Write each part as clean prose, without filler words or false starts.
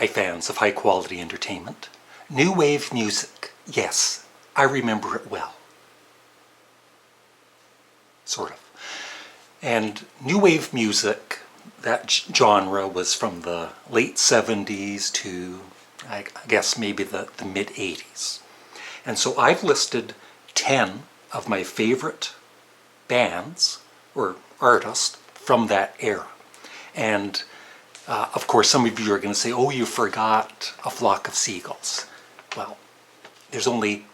fans of high-quality entertainment. New wave music, yes, I remember it well. Sort of. And new wave music, that genre was from the late 70s to, I guess, maybe the mid-80s. And so I've listed 10 of my favorite bands or artists from that era. And of course, some of you are going to say, oh, you forgot A Flock of Seagulls. Well, there's only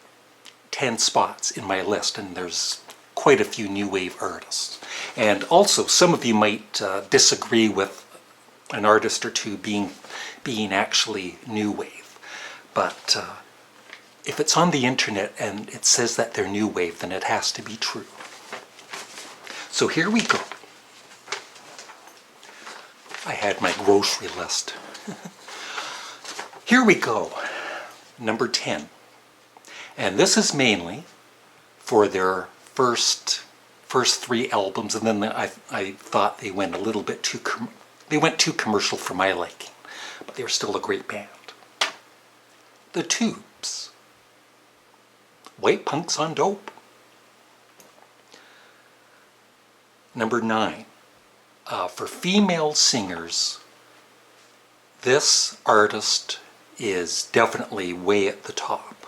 10 spots in my list, and there's quite a few new wave artists. And also, some of you might disagree with an artist or two being actually new wave. But if it's on the internet and it says that they're new wave, then it has to be true. So here we go. I had my grocery list. Here we go. Number 10. And this is mainly for their first 3 albums, and then I thought they went a little bit too commercial for my liking, but they were still a great band. The Tubes. White Punks on Dope. Number 9. For female singers, this artist is definitely way at the top.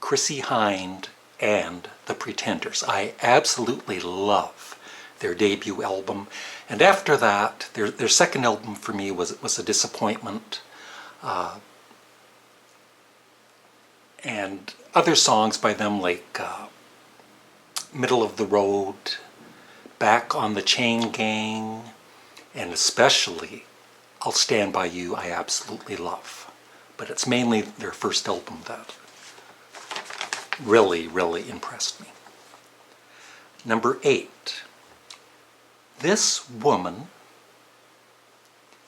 Chrissie Hynde and the Pretenders. I absolutely love their debut album. And after that, their second album for me was a disappointment. And other songs by them like Middle of the Road, Back on the Chain Gang, and especially I'll Stand By You, I absolutely love. But it's mainly their first album that really, really impressed me. Number 8. This woman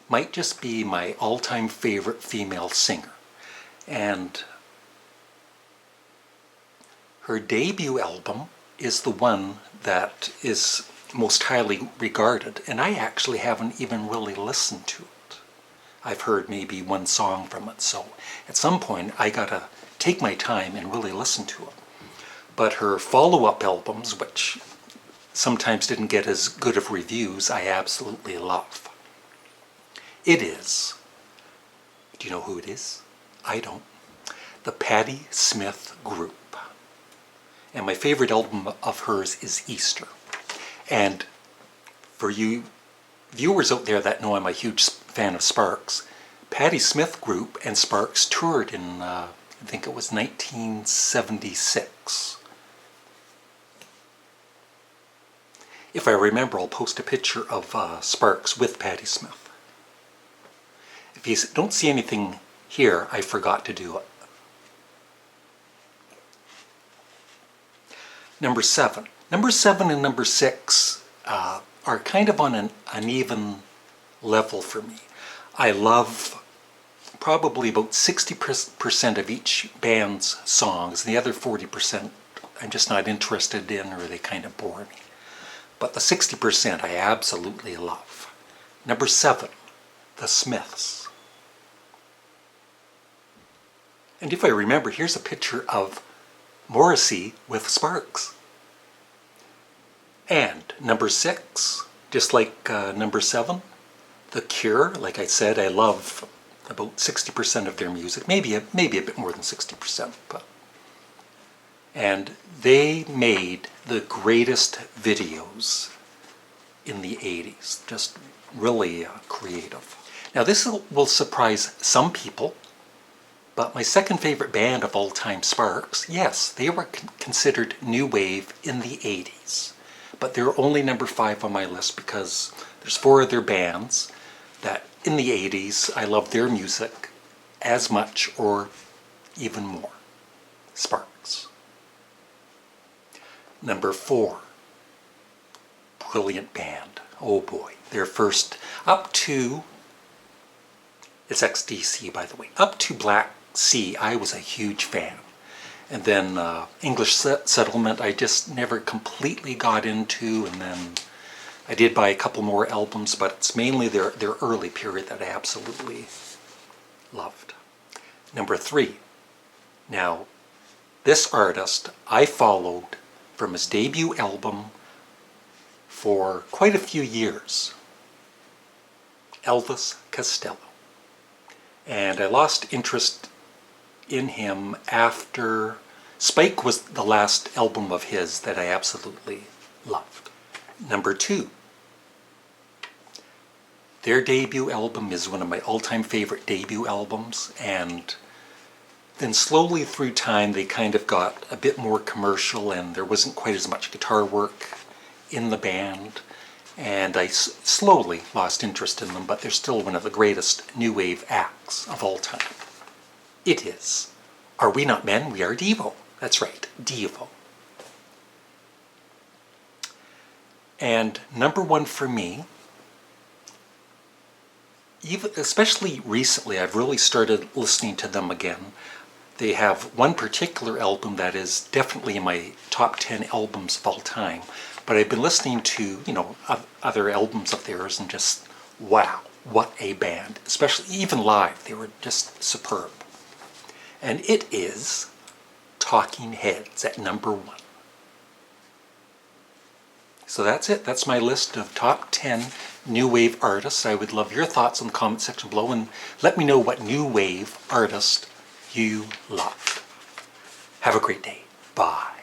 might just be my all-time favorite female singer. And her debut album is the one that is most highly regarded, and I actually haven't even really listened to it. I've heard maybe one song from it, so at some point I gotta take my time and really listen to it. But her follow-up albums, which sometimes didn't get as good of reviews, I absolutely love. It is, do you know who it is? I don't. The Patti Smith Group. And my favorite album of hers is Easter. And for you viewers out there that know I'm a huge fan of Sparks, Patti Smith Group and Sparks toured in, I think it was 1976. If I remember, I'll post a picture of Sparks with Patti Smith. If you don't see anything here, I forgot to do it. Number 7. Number 7 and number 6 are kind of on an uneven level for me. I love probably about 60% of each band's songs. The other 40% I'm just not interested in, or they kind of bore me. But the 60% I absolutely love. Number 7, The Smiths. And if I remember, here's a picture of Morrissey with Sparks. And number 6, just like number 7, The Cure. Like I said, I love about 60% of their music, maybe a bit more than 60%. And they made the greatest videos in the 80s, just really creative. Now this will surprise some people, but my second favorite band of all time, Sparks, yes, they were considered new wave in the 80s. But they're only number 5 on my list because there's 4 other bands that in the 80s I love their music as much or even more. Sparks. Number 4, brilliant band. Oh boy, their first, up to, it's XDC by the way, up to Black Sea I was a huge fan. And then English Settlement I just never completely got into, and then I did buy a couple more albums, but it's mainly their early period that I absolutely loved. Number 3. Now, this artist I followed from his debut album for quite a few years. Elvis Costello. And I lost interest in him after Spike was the last album of his that I absolutely loved. Number 2. Their debut album is one of my all-time favorite debut albums, and then slowly through time they kind of got a bit more commercial and there wasn't quite as much guitar work in the band, and I slowly lost interest in them, but they're still one of the greatest new wave acts of all time. It is Are We Not Men? We Are Devo. That's right, Devo. And number 1 for me, especially recently, I've really started listening to them again. They have one particular album that is definitely in my top 10 albums of all time, but I've been listening to, other albums of theirs and just, wow, what a band. Especially even live, they were just superb. And it is Talking Heads at number 1. So that's it. That's my list of top 10 new wave artists. I would love your thoughts in the comment section below, and let me know what new wave artist you love. Have a great day. Bye.